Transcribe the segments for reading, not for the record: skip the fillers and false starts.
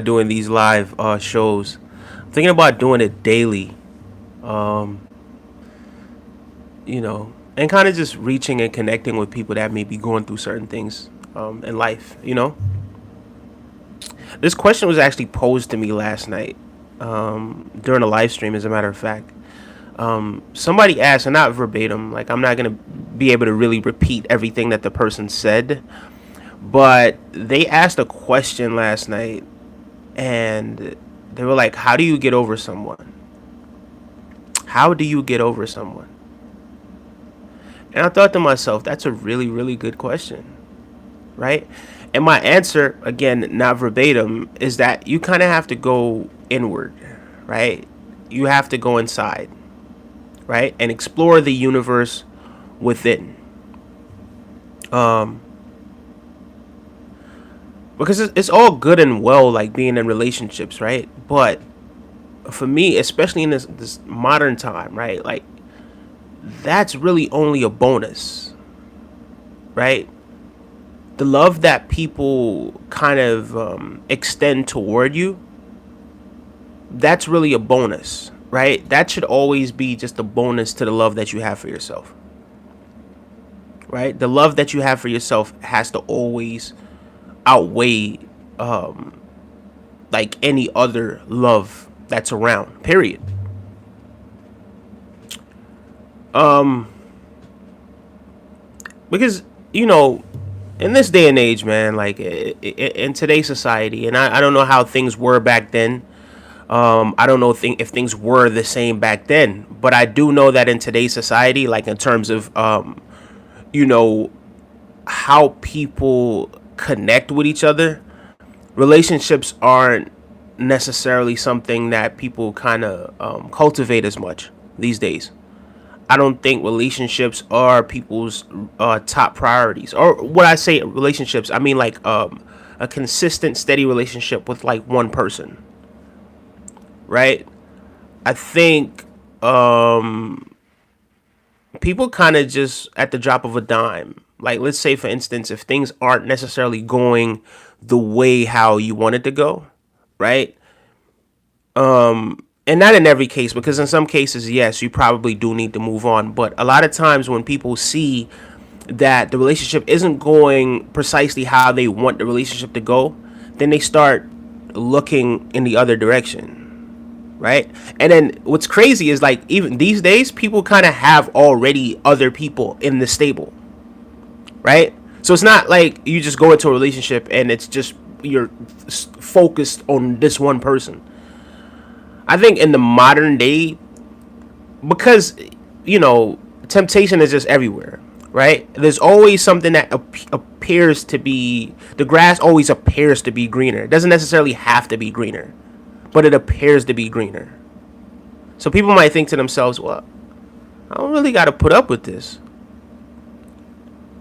doing these live shows. I'm thinking about doing it daily. And kind of just reaching and connecting with people that may be going through certain things in life. This question was actually posed to me last night during a live stream. As a matter of fact, somebody asked, and not verbatim. Like, I'm not gonna be able to really repeat everything that the person said, but they asked a question last night, and they were like, "How do you get over someone? How do you get over someone?" And I thought to myself, that's a really, really good question, right? And my answer, again, not verbatim, is that you kind of have to go inward, right? You have to go inside, right? And explore the universe within. Because it's all good and well, like being in relationships, right? But for me, especially in this modern time, right? Like, that's really only a bonus, right? The love that people kind of extend toward you, that's really a bonus, right? That should always be just a bonus to the love that you have for yourself, right? The love that you have for yourself has to always outweigh like any other love that's around, period. Because, in this day and age, man, like in today's society, and I don't know how things were back then. I don't know if things were the same back then, but I do know that in today's society, like in terms of, you know, how people connect with each other, relationships aren't necessarily something that people kind of cultivate as much these days. I don't think relationships are people's top priorities. Or when I say relationships, I mean like a consistent, steady relationship with like one person, right? I think people kind of just at the drop of a dime. Like, let's say, for instance, if things aren't necessarily going the way how you want it to go, right? And not in every case, because in some cases, yes, you probably do need to move on. But a lot of times when people see that the relationship isn't going precisely how they want the relationship to go, then they start looking in the other direction, right? And then what's crazy is, like, even these days, people kind of have already other people in the stable, right? So it's not like you just go into a relationship and it's just you're focused on this one person. I think in the modern day, because, temptation is just everywhere, right? There's always something that appears to be, the grass always appears to be greener. It doesn't necessarily have to be greener, but it appears to be greener. So people might think to themselves, well, I don't really got to put up with this,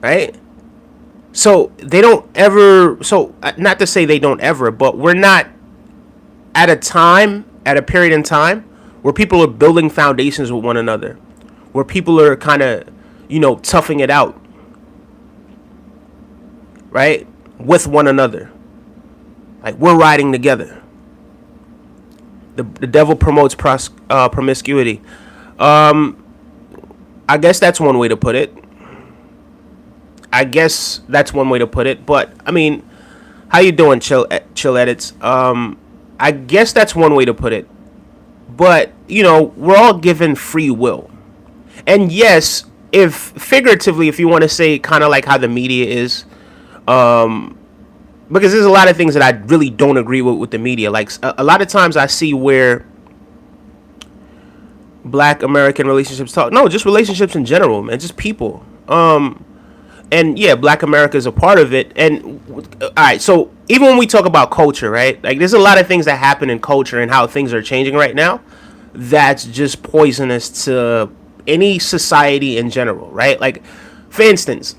right? So they don't ever, so not to say they don't ever, but we're not at a period in time where people are building foundations with one another, where people are kind of, toughing it out, right? With one another. Like, we're riding together. The devil promotes promiscuity. I guess that's one way to put it. But I mean, how you doing, chill edits? I guess that's one way to put it. But, we're all given free will. And yes, if figuratively, if you want to say kind of like how the media is, because there's a lot of things that I really don't agree with the media. Like, a lot of times I see where black American relationships talk. No, just relationships in general, man. Just people. And yeah, black America is a part of it. And all right, so even when we talk about culture, right? Like, there's a lot of things that happen in culture and how things are changing right now that's just poisonous to any society in general, right? Like, for instance,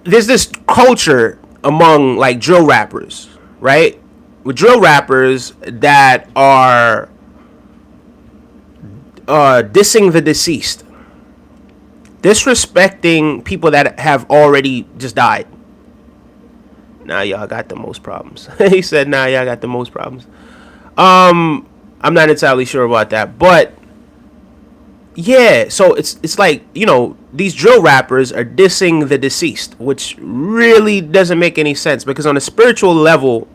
there's this culture among like drill rappers, right? With drill rappers that are dissing the deceased, disrespecting people that have already just died. Nah, y'all got the most problems. He said, nah, y'all got the most problems. I'm not entirely sure about that, but yeah. So it's like, these drill rappers are dissing the deceased, which really doesn't make any sense, because on a spiritual level,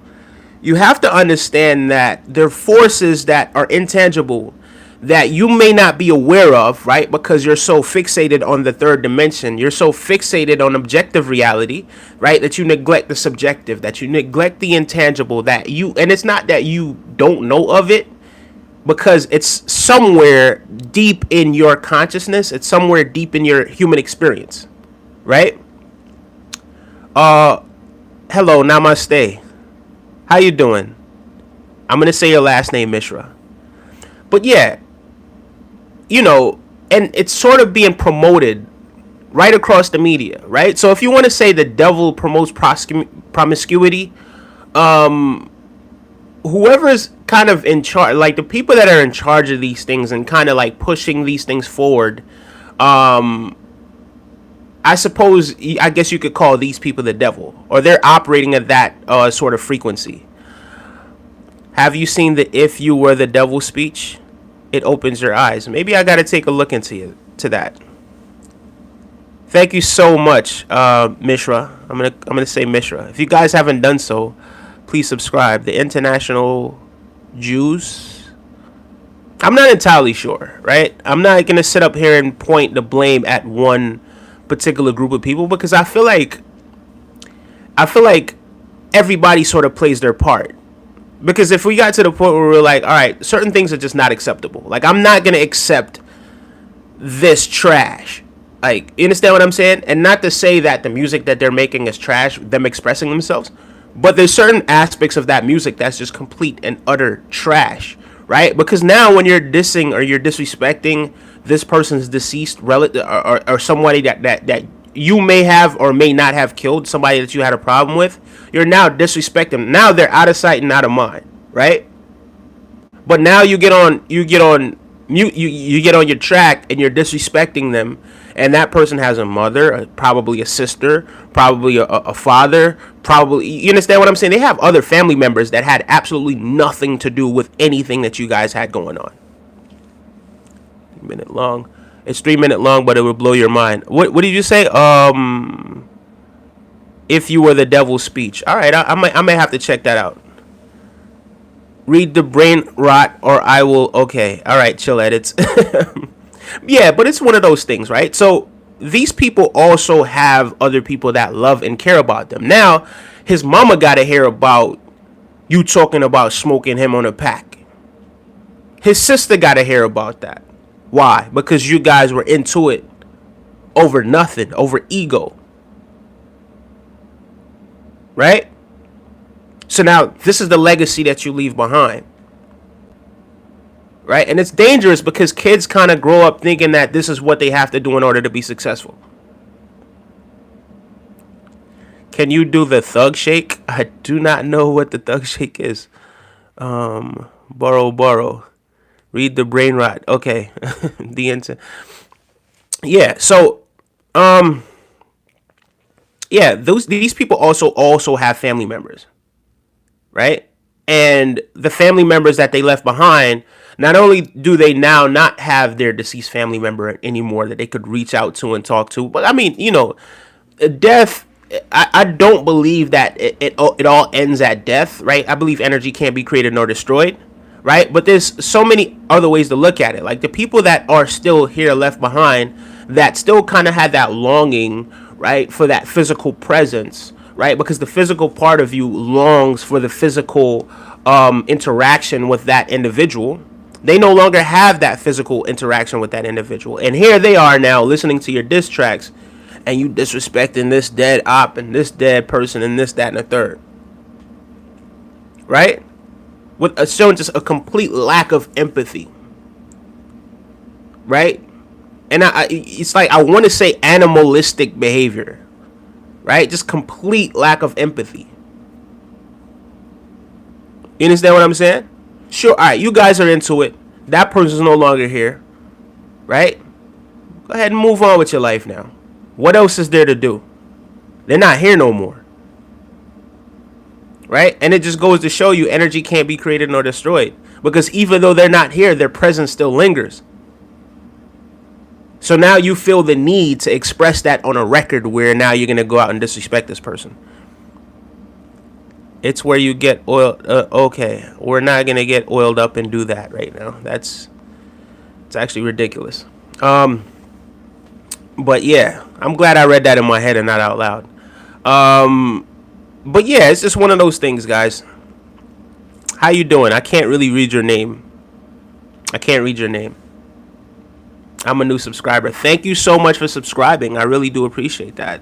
you have to understand that there are forces that are intangible that you may not be aware of, right? Because you're so fixated on the third dimension. You're so fixated on objective reality, right? That you neglect the subjective, that you neglect the intangible, and it's not that you don't know of it, because it's somewhere deep in your consciousness. It's somewhere deep in your human experience, right? Hello, namaste. How you doing? I'm gonna say your last name, Mishra. But yeah, and it's sort of being promoted right across the media, right? So if you want to say the devil promotes promiscuity, whoever's kind of in charge, like the people that are in charge of these things and kind of like pushing these things forward, I guess you could call these people the devil, or they're operating at that sort of frequency. Have you seen the "If You Were the Devil" speech? It opens your eyes. Maybe I got to take a look into that. Thank you so much, Mishra. I'm gonna say Mishra. If you guys haven't done so, please subscribe. The International Jews. I'm not entirely sure, right? I'm not gonna sit up here and point the blame at one particular group of people, because I feel like everybody sort of plays their part. Because if we got to the point where we're like, all right, certain things are just not acceptable. Like, I'm not gonna accept this trash. Like, you understand what I'm saying? And not to say that the music that they're making is trash, them expressing themselves, but there's certain aspects of that music that's just complete and utter trash, right? Because now when you're dissing or you're disrespecting this person's deceased relative, or somebody that you may have or may not have killed, somebody that you had a problem with, you're now disrespecting. Now they're out of sight and out of mind, right? But now you get on mute, you get on your track and you're disrespecting them, and that person has a mother, probably a sister, probably a father, probably, you understand what I'm saying? They have other family members that had absolutely nothing to do with anything that you guys had going on. Minute long. It's 3 minute long, but it will blow your mind. What did you say? If You Were the Devil's speech. All right, I might have to check that out. Read the brain rot, or I will. Okay, all right, chill edits. Yeah, but it's one of those things, right? So these people also have other people that love and care about them. Now, his mama got to hear about you talking about smoking him on a pack. His sister got to hear about that. Why? Because you guys were into it over nothing, over ego. Right? So now this is the legacy that you leave behind. Right? And it's dangerous because kids kind of grow up thinking that this is what they have to do in order to be successful. Can you do the thug shake? I do not know what the thug shake is. Borrow. Read the brain rot. Okay. Yeah, so yeah, these people also have family members. Right? And the family members that they left behind, not only do they now not have their deceased family member anymore that they could reach out to and talk to, but I mean, death, I don't believe that it all ends at death, right? I believe energy can't be created nor destroyed, right? But there's so many other ways to look at it. Like the people that are still here left behind that still kind of had that longing, right, for that physical presence, right? Because the physical part of you longs for the physical interaction with that individual. They no longer have that physical interaction with that individual. And here they are now listening to your diss tracks, and you disrespecting this dead op and this dead person and this, that, and the third. Right? With showing just a complete lack of empathy. Right? And it's like, I want to say animalistic behavior. Right? Just complete lack of empathy. You understand what I'm saying? Sure, alright, you guys are into it. That person's no longer here. Right? Go ahead and move on with your life now. What else is there to do? They're not here no more. right? And it just goes to show you energy can't be created nor destroyed, because even though they're not here, their presence still lingers. So now you feel the need to express that on a record where now you're going to go out and disrespect this person. It's where you get oiled. Okay, we're not going to get oiled up and do that right now. It's actually ridiculous. But yeah, I'm glad I read that in my head and not out loud. But yeah, it's just one of those things, guys. How you doing? I can't really read your name. I can't read your name. I'm a new subscriber. Thank you so much for subscribing. I really do appreciate that.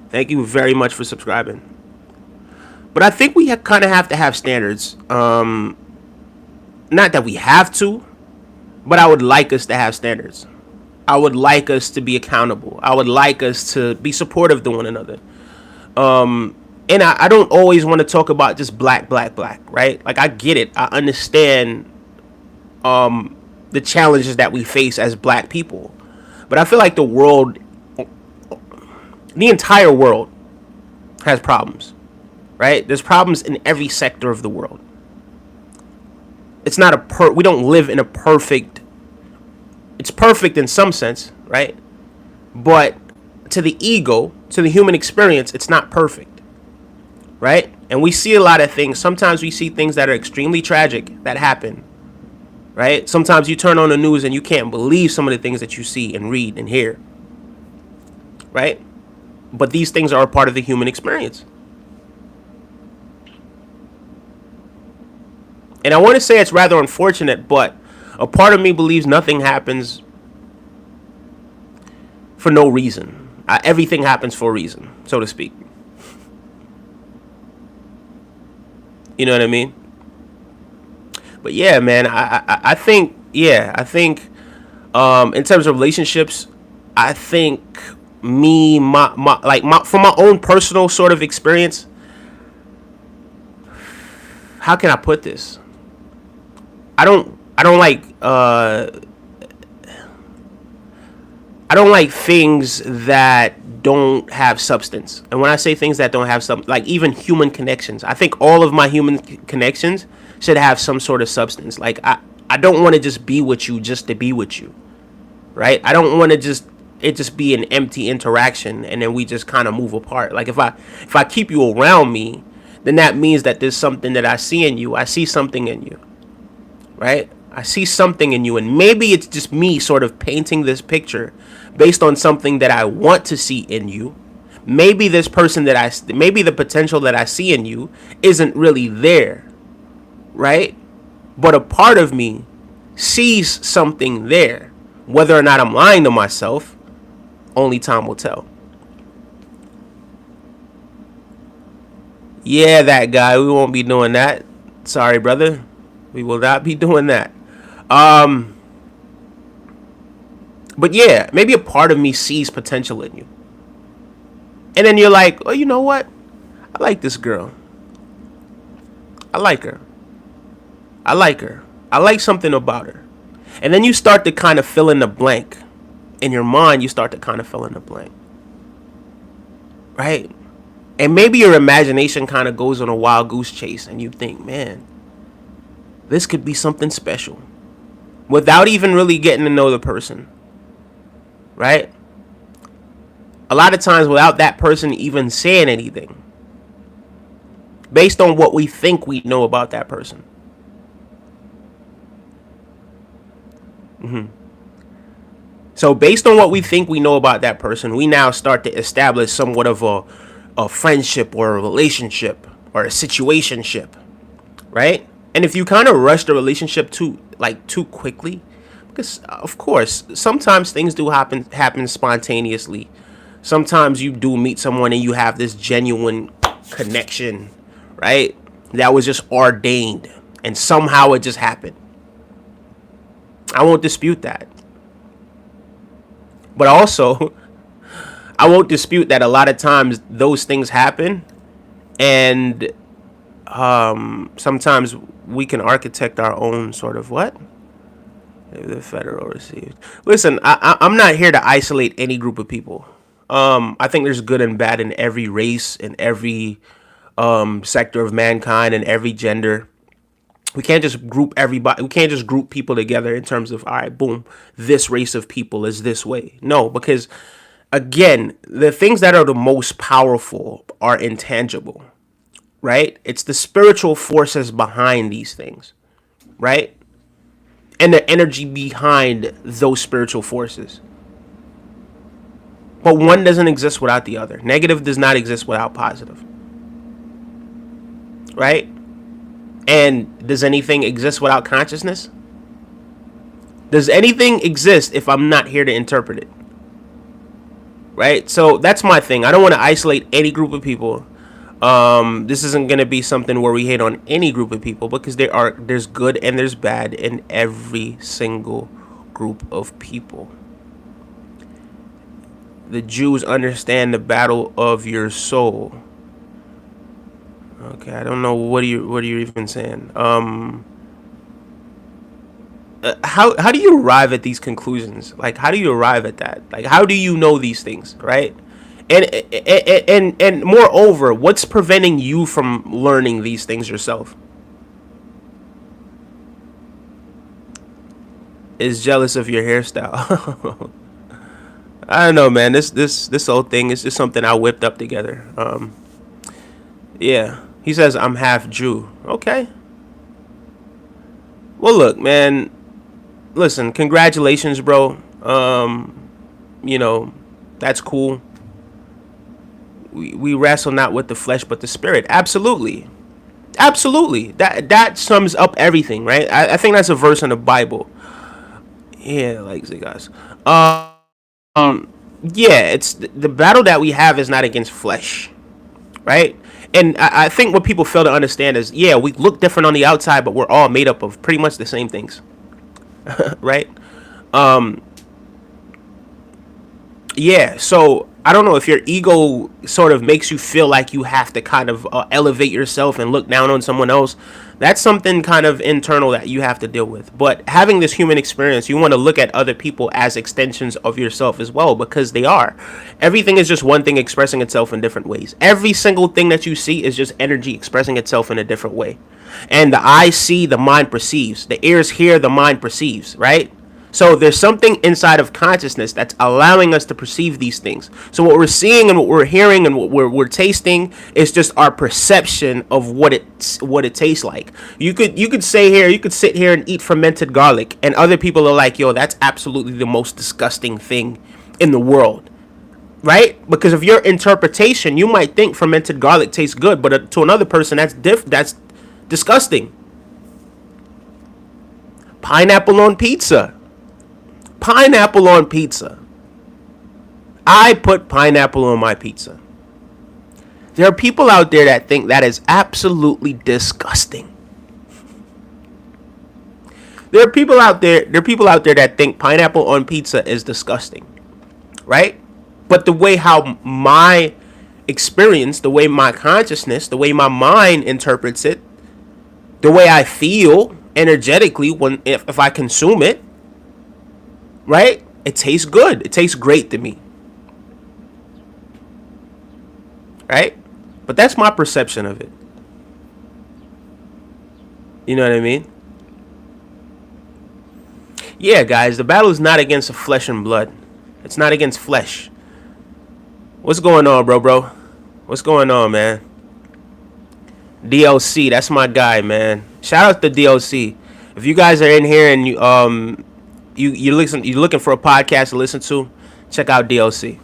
Thank you very much for subscribing. But I think we kind of have to have standards. Not that we have to, but I would like us to have standards. I would like us to be accountable. I would like us to be supportive to one another. And I don't always want to talk about just black, right? Like, I get it. I understand the challenges that we face as black people. But I feel like the entire world has problems, right? There's problems in every sector of the world. It's not we don't live in a perfect, it's perfect in some sense, right? But to the ego, to the human experience, it's not perfect, right? And we see a lot of things. Sometimes we see things that are extremely tragic that happen, right? Sometimes you turn on the news and you can't believe some of the things that you see and read and hear, right? But these things are a part of the human experience. And I want to say it's rather unfortunate, but a part of me believes nothing happens for no reason. Everything happens for a reason, so to speak. You know what I mean? But yeah, man, I think in terms of relationships, I think from my own personal sort of experience, how can I put this? I don't like things that don't have substance. And when I say things that don't have some, like even human connections, I think all of my human connections should have some sort of substance. Like I don't want to just be with you just to be with you, right? I don't want to just be an empty interaction and then we just kind of move apart. Like if I keep you around me, then that means that there's something that I see in you. I see something in you, right? I see something in you, and maybe it's just me sort of painting this picture based on something that I want to see in you. Maybe this person maybe the potential that I see in you isn't really there, right? But a part of me sees something there. Whether or not I'm lying to myself, only time will tell. Yeah, that guy, we won't be doing that. Sorry, brother. We will not be doing that. But yeah, maybe a part of me sees potential in you. And then you're like, oh, you know what? I like this girl. I like her. I like her. I like something about her. And then you start to kind of fill in the blank. In your mind, you start to kind of fill in the blank. Right? And maybe your imagination kind of goes on a wild goose chase and you think, man, this could be something special. Without even really getting to know the person. Right? A lot of times without that person even saying anything. Based on what we think we know about that person. So based on what we think we know about that person, we now start to establish somewhat of a friendship or a relationship or a situationship. Right? And if you kind of rush the relationship too quickly, because of course, sometimes things do happen spontaneously. Sometimes you do meet someone and you have this genuine connection, right? That was just ordained and somehow it just happened. I won't dispute that. But also, I won't dispute that a lot of times those things happen and sometimes we can architect our own sort of what? The federal received. Listen, I'm not here to isolate any group of people. I think there's good and bad in every race, in every sector of mankind and every gender. We can't just group everybody. We can't just group people together in terms of, all right, boom, this race of people is this way. No, because again, the things that are the most powerful are intangible, right? It's the spiritual forces behind these things, right? And the energy behind those spiritual forces. But one doesn't exist without the other. Negative does not exist without positive, right? And does anything exist without consciousness? Does anything exist if I'm not here to interpret it? Right? So that's my thing. I don't want to isolate any group of people. This isn't going to be something where we hate on any group of people, because there's good and there's bad in every single group of people. The Jews understand the battle of your soul. Okay, I don't know what are you even saying. How do you arrive at these conclusions? Like, how do you arrive at that? Like, how do you know these things, right? And moreover, what's preventing you from learning these things yourself? Is jealous of your hairstyle. I don't know, man. This whole thing is just something I whipped up together. Yeah. He says I'm half Jew. Okay. Well, look, man. Listen, congratulations, bro. You know, that's cool. We wrestle not with the flesh but the spirit. Absolutely. Absolutely. That sums up everything, right? I think that's a verse in the Bible. Yeah, like guys. Yeah, it's the battle that we have is not against flesh, right? And I think what people fail to understand is, yeah, we look different on the outside, but we're all made up of pretty much the same things, right? Yeah, so I don't know if your ego sort of makes you feel like you have to kind of elevate yourself and look down on someone else. That's something kind of internal that you have to deal with. But having this human experience, you want to look at other people as extensions of yourself as well, because they are. Everything is just one thing expressing itself in different ways. Every single thing that you see is just energy expressing itself in a different way. And the eye see, the mind perceives. The ears hear, the mind perceives, right? So there's something inside of consciousness that's allowing us to perceive these things. So what we're seeing and what we're hearing and what we're tasting is just our perception of what it tastes like. You could sit here and eat fermented garlic, and other people are like, yo, that's absolutely the most disgusting thing in the world. Right? Because of your interpretation, you might think fermented garlic tastes good, but to another person that's disgusting. Pineapple on pizza. Pineapple on pizza. I put pineapple on my pizza. There are people out there that think that is absolutely disgusting. There are people out there that think pineapple on pizza is disgusting. Right? But the way how my experience, the way my consciousness, the way my mind interprets it, the way I feel energetically if I consume it, right? It tastes good. It tastes great to me. Right? But that's my perception of it. You know what I mean? Yeah, guys, the battle is not against flesh and blood. It's not against flesh. What's going on, bro? What's going on, man? DLC, that's my guy, man. Shout out to DLC. If you guys are in here and you're looking for a podcast to listen to, check out DLC.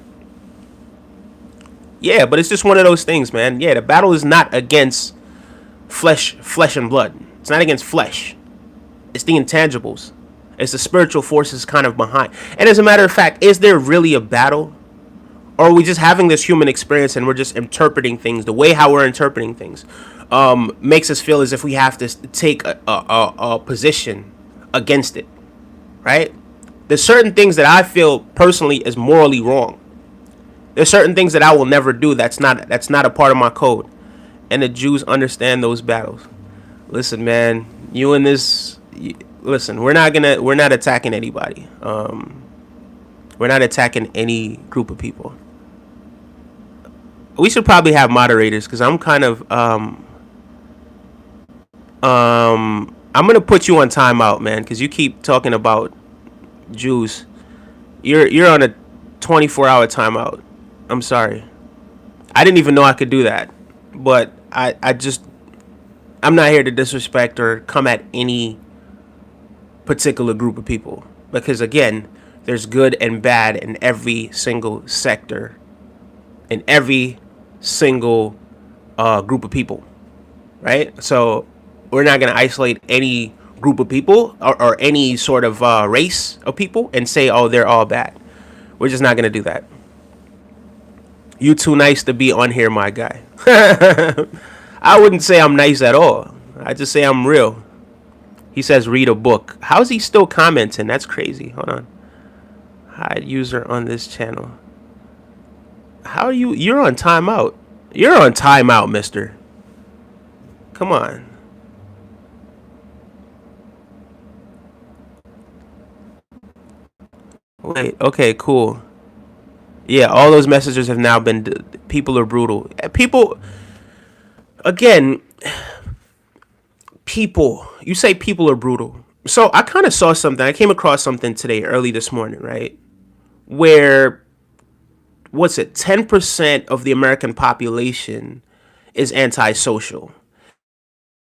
Yeah, but it's just one of those things, man. Yeah, the battle is not against flesh and blood. It's not against flesh. It's the intangibles. It's the spiritual forces kind of behind. And as a matter of fact, is there really a battle? Or are we just having this human experience and we're just interpreting things? The way how we're interpreting things makes us feel as if we have to take a position against it. Right? There's certain things that I feel personally is morally wrong. There's certain things that I will never do. That's not a part of my code. And the Jews understand those battles. Listen, man, listen, we're not attacking anybody. We're not attacking any group of people. We should probably have moderators because I'm kind of I'm gonna put you on timeout, man, because you keep talking about Jews. You're on a 24-hour timeout. I'm sorry. I didn't even know I could do that, but I'm not here to disrespect or come at any particular group of people because again, there's good and bad in every single sector, in every single group of people, right? So we're not going to isolate any group of people or any sort of race of people and say, oh, they're all bad. We're just not going to do that. You too nice to be on here, my guy. I wouldn't say I'm nice at all. I just say I'm real. He says read a book. How's he still commenting? That's crazy. Hold on. Hide user on this channel. How are you? You're on timeout. You're on timeout, mister. Come on. Wait, okay, cool. Yeah, all those messages have now been. People are brutal. People, again, people. You say people are brutal. So I kind of saw something. I came across something today, early this morning, right? Where, what's it? 10% of the American population is antisocial.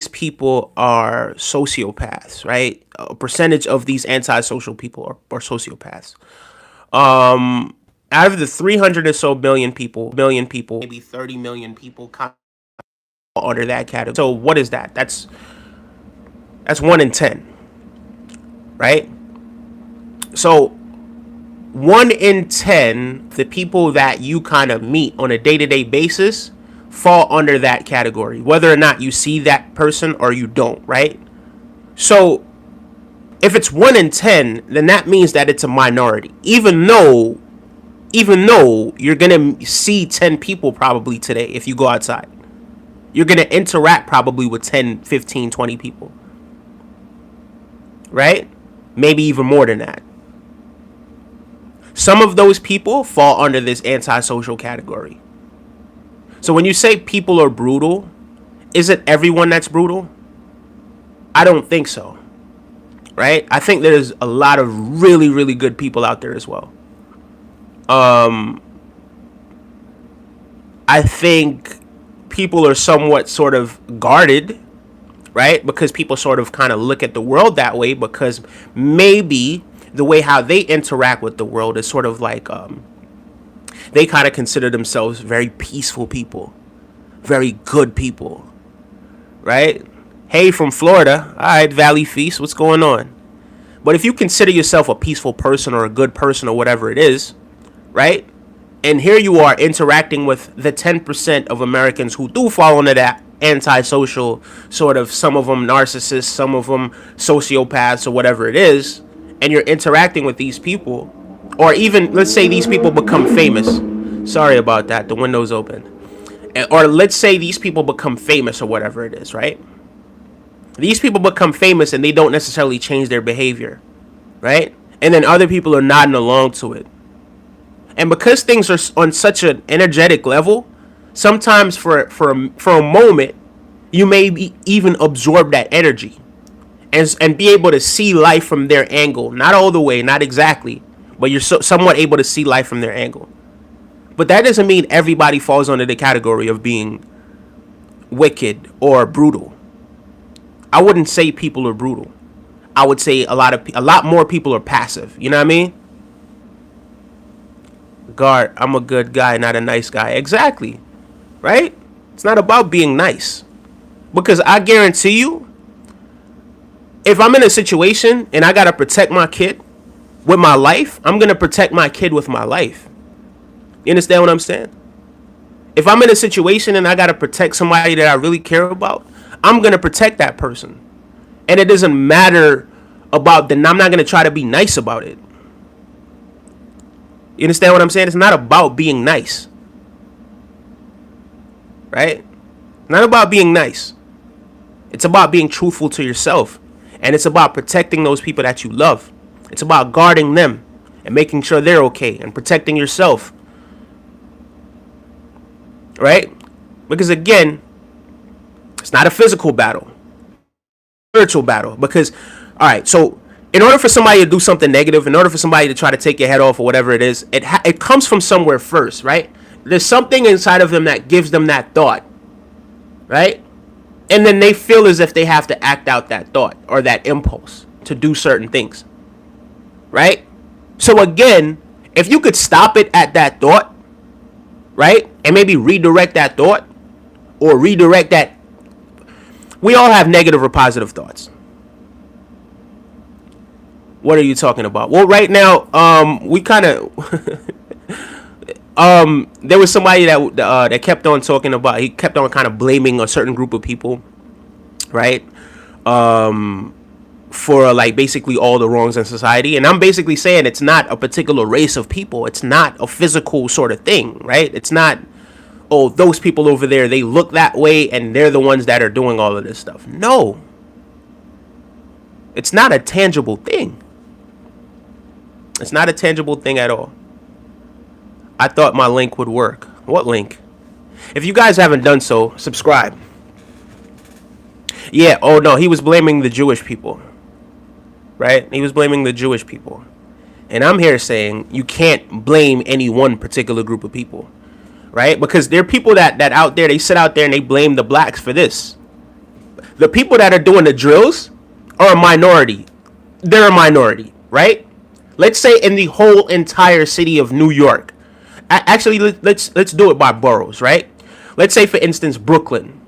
These people are sociopaths, right? A percentage of these antisocial people are sociopaths. Out of the 300 or so billion people, maybe 30 million people come under that category. So what is that? That's 1 in 10, right? So 1 in 10, the people that you kind of meet on a day-to-day basis fall under that category, whether or not you see that person or you don't, right? So if it's 1 in 10, then that means that it's a minority, even though you're going to see 10 people probably today. If you go outside, you're going to interact probably with 10, 15, 20 people, right? Maybe even more than that. Some of those people fall under this antisocial category. So when you say people are brutal, is it everyone that's brutal? I don't think so, right? I think there's a lot of really, really good people out there as well. I think people are somewhat sort of guarded, right? Because people sort of kind of look at the world that way because maybe the way how they interact with the world is sort of like they kind of consider themselves very peaceful people, very good people, right? Hey, from Florida. All right, Valley Feast, what's going on? But if you consider yourself a peaceful person or a good person or whatever it is, right? And here you are interacting with the 10% of Americans who do fall into that antisocial sort of, some of them narcissists, some of them sociopaths or whatever it is, and you're interacting with these people, or even let's say these people become famous. Sorry about that, the window's open. Or let's say these people become famous or whatever it is, right? These people become famous and they don't necessarily change their behavior, right? And then other people are nodding along to it. And because things are on such an energetic level, sometimes for a moment, you may even absorb that energy and be able to see life from their angle. Not all the way, not exactly, but you're somewhat able to see life from their angle. But that doesn't mean everybody falls under the category of being wicked or brutal. I wouldn't say people are brutal. I would say a lot more people are passive. You know what I mean? God, I'm a good guy, not a nice guy. Exactly. Right? It's not about being nice. Because I guarantee you, if I'm in a situation and I got to protect my kid with my life, I'm going to protect my kid with my life. You understand what I'm saying? If I'm in a situation and I got to protect somebody that I really care about, I'm going to protect that person. And it doesn't matter about the, I'm not going to try to be nice about it. You understand what I'm saying? It's not about being nice. Right? Not about being nice. It's about being truthful to yourself. And it's about protecting those people that you love. It's about guarding them and making sure they're okay and protecting yourself. right? Because again, it's not a physical battle, spiritual battle. Because, all right, so in order for somebody to do something negative, in order for somebody to try to take your head off or whatever it is, it comes from somewhere first, right? There's something inside of them that gives them that thought, right? And then they feel as if they have to act out that thought or that impulse to do certain things, right? So again, if you could stop it at that thought, right, and maybe redirect that thought or redirect that. We all have negative or positive thoughts. What are you talking about? Well, right now, we kind of, there was somebody that kept on talking about. He kept on kind of blaming a certain group of people, right? For like basically all the wrongs in society, and I'm basically saying it's not a particular race of people. It's not a physical sort of thing, right? It's not, oh, those people over there, they look that way and they're the ones that are doing all of this stuff. No. It's not a tangible thing. It's not a tangible thing at all. I thought my link would work. What link? If you guys haven't done so, subscribe. Yeah, oh no, he was blaming the Jewish people. Right? He was blaming the Jewish people. And I'm here saying you can't blame any one particular group of people. Right? Because there are people that out there, they sit out there and they blame the blacks for this. The people that are doing the drills are a minority. They're a minority, right? Let's say in the whole entire city of New York. Actually, let's do it by boroughs, right? Let's say, for instance, Brooklyn,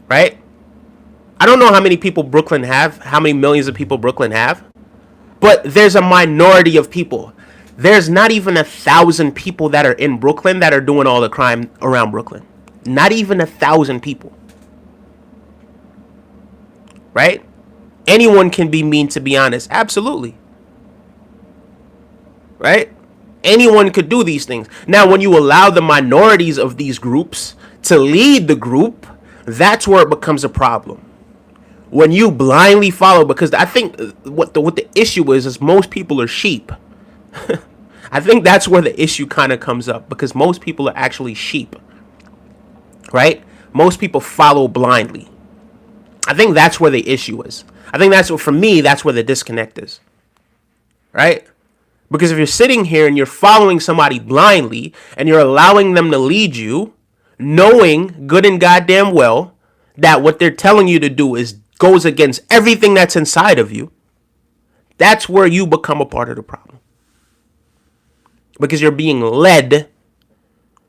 right? I don't know how many people Brooklyn have, how many millions of people Brooklyn have, but there's a minority of people. There's not even 1,000 people that are in Brooklyn that are doing all the crime around Brooklyn. Not even 1,000 people. Right? Anyone can be mean, to be honest. Absolutely. Right? Anyone could do these things. Now, when you allow the minorities of these groups to lead the group, that's where it becomes a problem. When you blindly follow, because I think what the issue is most people are sheep. I think that's where the issue kind of comes up, because most people are actually sheep, right? Most people follow blindly. I think that's where the issue is. I think that's what, for me, that's where the disconnect is, right? Because if you're sitting here and you're following somebody blindly and you're allowing them to lead you, knowing good and goddamn well that what they're telling you to do goes against everything that's inside of you, that's where you become a part of the problem. Because you're being led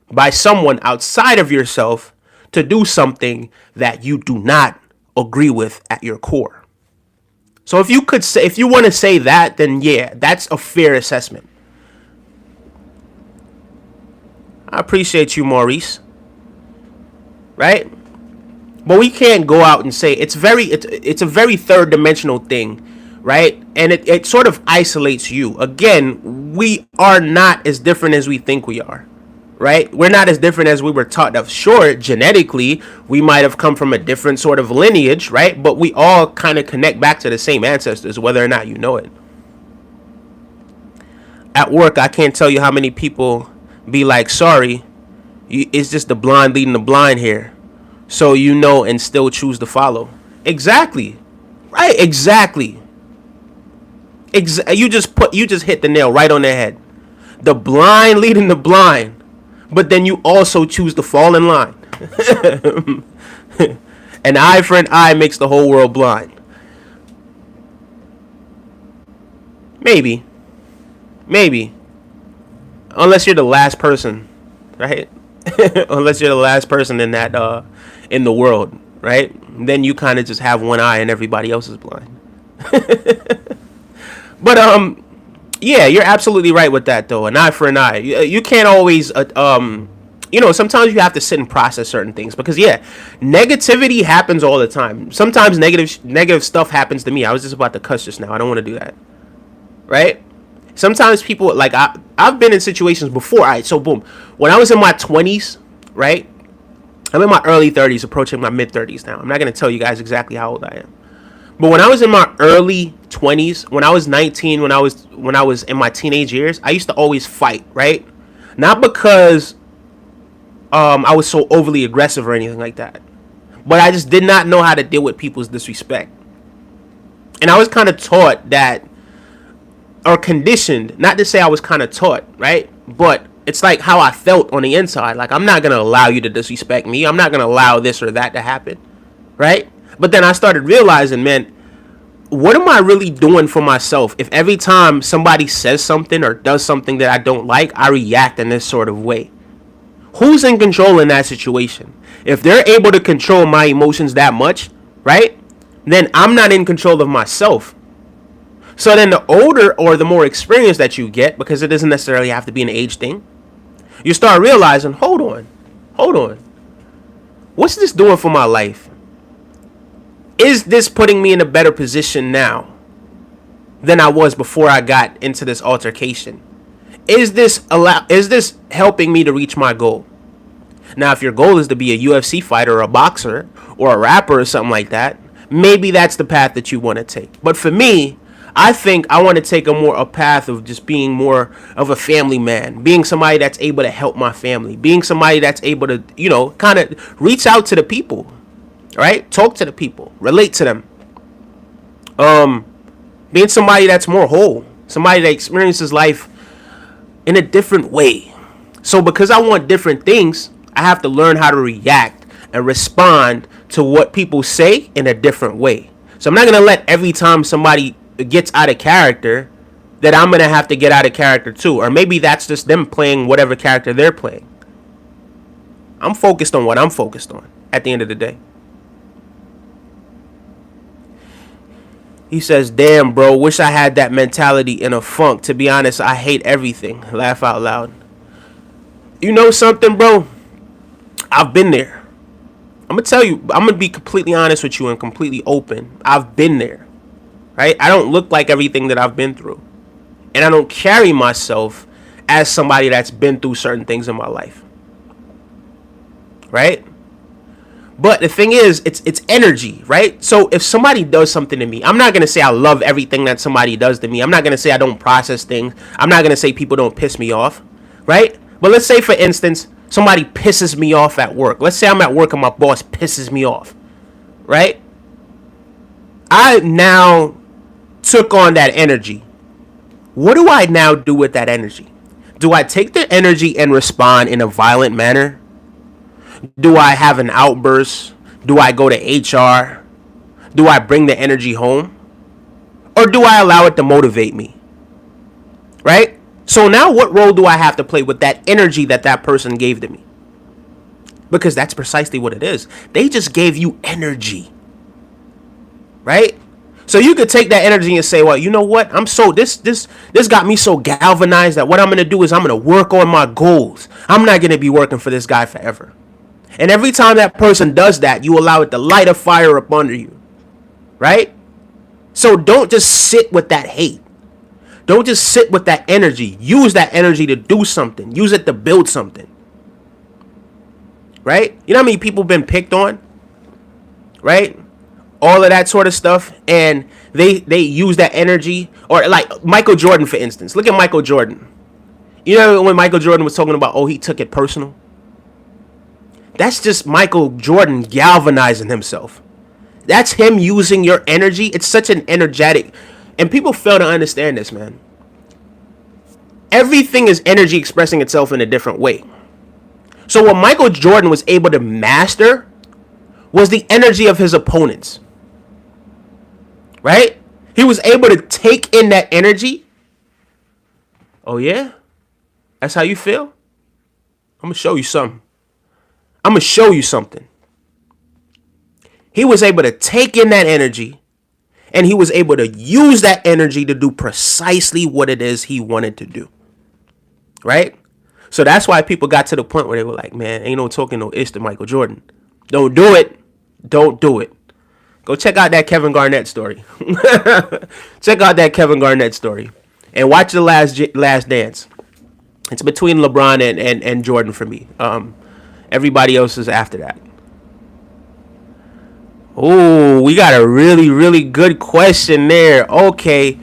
by someone outside of yourself to do something that you do not agree with at your core. So if you want to say that, then yeah, that's a fair assessment. I appreciate you, Maurice. Right? But we can't go out and say it's a very third dimensional thing, right? And it sort of isolates you. Again, we are not as different as we think we are, right? We're not as different as we were taught of. Sure, genetically, we might have come from a different sort of lineage, right? But we all kind of connect back to the same ancestors, whether or not you know it. At work, I can't tell you how many people be like, sorry, it's just the blind leading the blind here. So you know and still choose to follow. Exactly. Right, exactly. You just hit the nail right on the head. The blind leading the blind, but then you also choose to fall in line. An eye for an eye makes the whole world blind. Maybe. Unless you're the last person, right? Unless you're the last person in that in the world, right? Then you kind of just have one eye and everybody else is blind. But yeah, you're absolutely right with that though. An eye for an eye. You can't always sometimes you have to sit and process certain things, because yeah, negativity happens all the time. Sometimes negative stuff happens to me. I was just about to cuss just now. I don't want to do that. Right? Sometimes people, like, I've been in situations before. All right, so boom. When I was in my 20s, right? I'm in my early 30s, approaching my mid 30s now. I'm not going to tell you guys exactly how old I am. But when I was in my early 20s, when I was 19, when I was in my teenage years, I used to always fight, right? Not because I was so overly aggressive or anything like that. But I just did not know how to deal with people's disrespect. And I was kind of taught that, or conditioned, not to say I was kind of taught, right? But it's like how I felt on the inside. Like, I'm not going to allow you to disrespect me. I'm not going to allow this or that to happen, right? But then I started realizing, man, what am I really doing for myself if every time somebody says something or does something that I don't like, I react in this sort of way? Who's in control in that situation? If they're able to control my emotions that much, right, then I'm not in control of myself. So then the older or the more experience that you get, because it doesn't necessarily have to be an age thing, you start realizing, hold on. What's this doing for my life? Is this putting me in a better position now than I was before I got into this altercation? Is this helping me to reach my goal? Now, if your goal is to be a UFC fighter or a boxer or a rapper or something like that, maybe that's the path that you want to take. But for me, I think I want to take a path of just being more of a family man, being somebody that's able to help my family, being somebody that's able to, kind of reach out to the people, right? Talk to the people, relate to them. Being somebody that's more whole, somebody that experiences life in a different way. So because I want different things, I have to learn how to react and respond to what people say in a different way. So I'm not going to let every time somebody gets out of character that I'm going to have to get out of character too. Or maybe that's just them playing whatever character they're playing. I'm focused on what I'm focused on at the end of the day. He says, damn, bro, wish I had that mentality in a funk. To be honest, I hate everything. Laugh out loud. You know something, bro? I've been there. I'm going to tell you, I'm going to be completely honest with you and completely open. I've been there. Right? I don't look like everything that I've been through. And I don't carry myself as somebody that's been through certain things in my life. Right? But the thing is, it's energy, right? So if somebody does something to me, I'm not going to say I love everything that somebody does to me. I'm not going to say I don't process things. I'm not going to say people don't piss me off, right? But let's say, for instance, somebody pisses me off at work. Let's say I'm at work and my boss pisses me off, right? I now took on that energy. What do I now do with that energy? Do I take the energy and respond in a violent manner? Do I have an outburst? Do I go to HR? Do I bring the energy home? Or do I allow it to motivate me? Right? So now what role do I have to play with that energy that that person gave to me? Because that's precisely what it is. They just gave you energy. Right? So you could take that energy and say, well, you know what? This got me so galvanized that what I'm going to do is I'm going to work on my goals. I'm not going to be working for this guy forever. And every time that person does that, you allow it to light a fire up under you. Right? So don't just sit with that hate. Don't just sit with that energy. Use that energy to do something. Use it to build something. Right? You know how many people have been picked on? Right? All of that sort of stuff. And they use that energy. Or like Michael Jordan, for instance. Look at Michael Jordan. You know when Michael Jordan was talking about, he took it personal? That's just Michael Jordan galvanizing himself. That's him using your energy. It's such an energetic. And people fail to understand this, man. Everything is energy expressing itself in a different way. So what Michael Jordan was able to master was the energy of his opponents. Right? He was able to take in that energy. Oh, yeah? That's how you feel? I'm going to show you something. I'm going to show you something. He was able to take in that energy, and he was able to use that energy to do precisely what it is he wanted to do. Right? So that's why people got to the point where they were like, man, ain't no talking no ish to Michael Jordan. Don't do it. Don't do it. Go check out that Kevin Garnett story. Check out that Kevin Garnett story. And watch The Last Dance. It's between LeBron and Jordan for me. Everybody else is after that. Oh, we got a really, really good question there. Okay.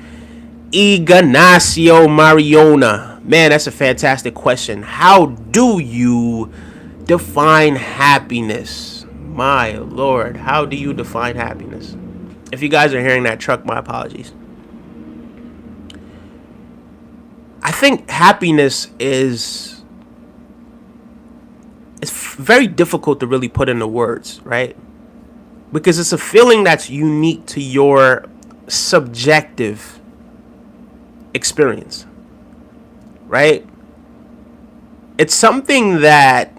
Ignacio Mariona. Man, that's a fantastic question. How do you define happiness? My Lord, how do you define happiness? If you guys are hearing that truck, my apologies. I think happiness is, it's very difficult to really put into words, right? Because it's a feeling that's unique to your subjective experience, right? It's something that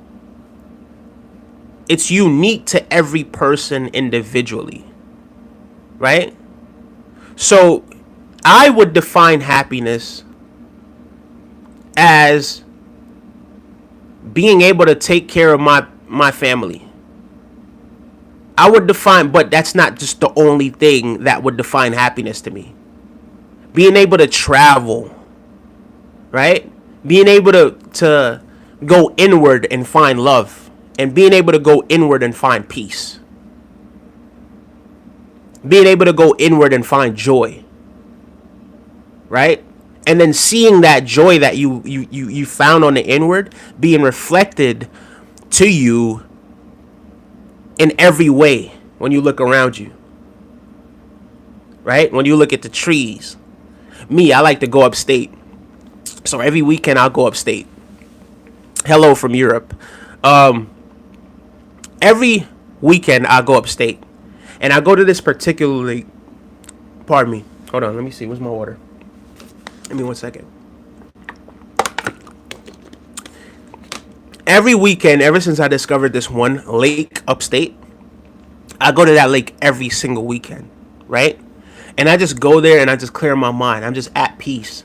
it's unique to every person individually, right? So I would define happiness as being able to take care of my family. I would define, but that's not just the only thing that would define happiness to me. Being able to travel, right? Being able to go inward and find love, and being able to go inward and find peace. Being able to go inward and find joy, right? And then seeing that joy that you found on the inward being reflected to you in every way when you look around you, right? When you look at the trees. Me, I like to go upstate. So every weekend I'll go upstate. Hello from Europe. Every weekend I'll go upstate. And I go to this particularly, pardon me. Hold on, let me see. Where's my water? Give me 1 second. Every weekend, ever since I discovered this one lake upstate, I go to that lake every single weekend, right? And I just go there and I just clear my mind. I'm just at peace.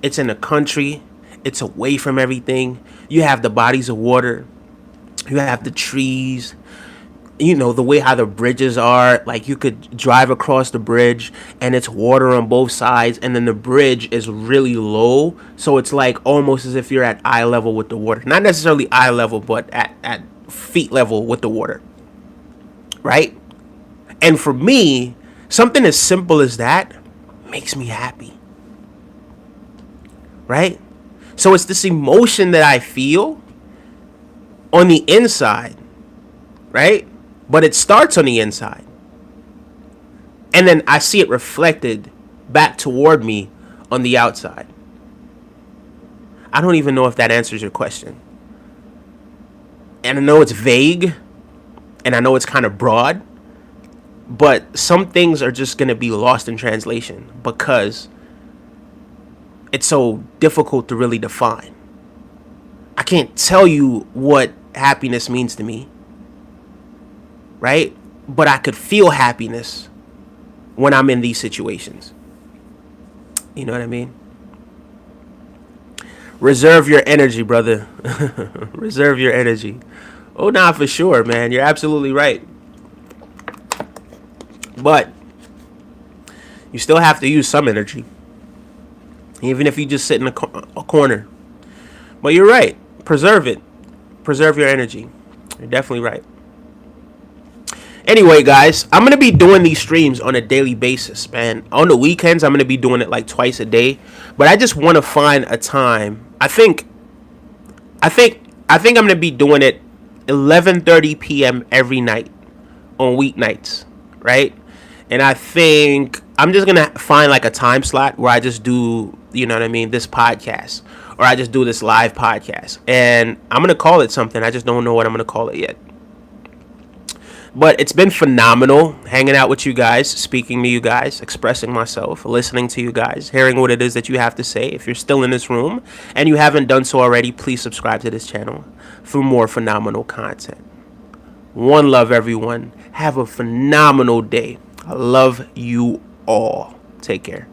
It's in the country. It's away from everything. You have the bodies of water. You have the trees. You know, the way how the bridges are, like you could drive across the bridge and it's water on both sides, and then the bridge is really low, so it's like almost as if you're at eye level with the water. Not necessarily eye level, but at feet level with the water, right? And for me, something as simple as that makes me happy, right? So it's this emotion that I feel on the inside, right? But it starts on the inside. And then I see it reflected back toward me on the outside. I don't even know if that answers your question. And I know it's vague. And I know it's kind of broad. But some things are just going to be lost in translation because it's so difficult to really define. I can't tell you what happiness means to me. Right? But I could feel happiness when I'm in these situations. You know what I mean? Reserve your energy, brother. Reserve your energy. Oh, nah, for sure, man. You're absolutely right. But you still have to use some energy. Even if you just sit in a corner. But you're right. Preserve it. Preserve your energy. You're definitely right. Anyway, guys, I'm going to be doing these streams on a daily basis, man. On the weekends, I'm going to be doing it like twice a day. But I just want to find a time. I think I'm going to be doing it 11:30 p.m. every night on weeknights, right? And I think I'm just going to find like a time slot where I just do, you know what I mean, this podcast. Or I just do this live podcast. And I'm going to call it something. I just don't know what I'm going to call it yet. But it's been phenomenal hanging out with you guys, speaking to you guys, expressing myself, listening to you guys, hearing what it is that you have to say. If you're still in this room and you haven't done so already, please subscribe to this channel for more phenomenal content. One love, everyone. Have a phenomenal day. I love you all. Take care.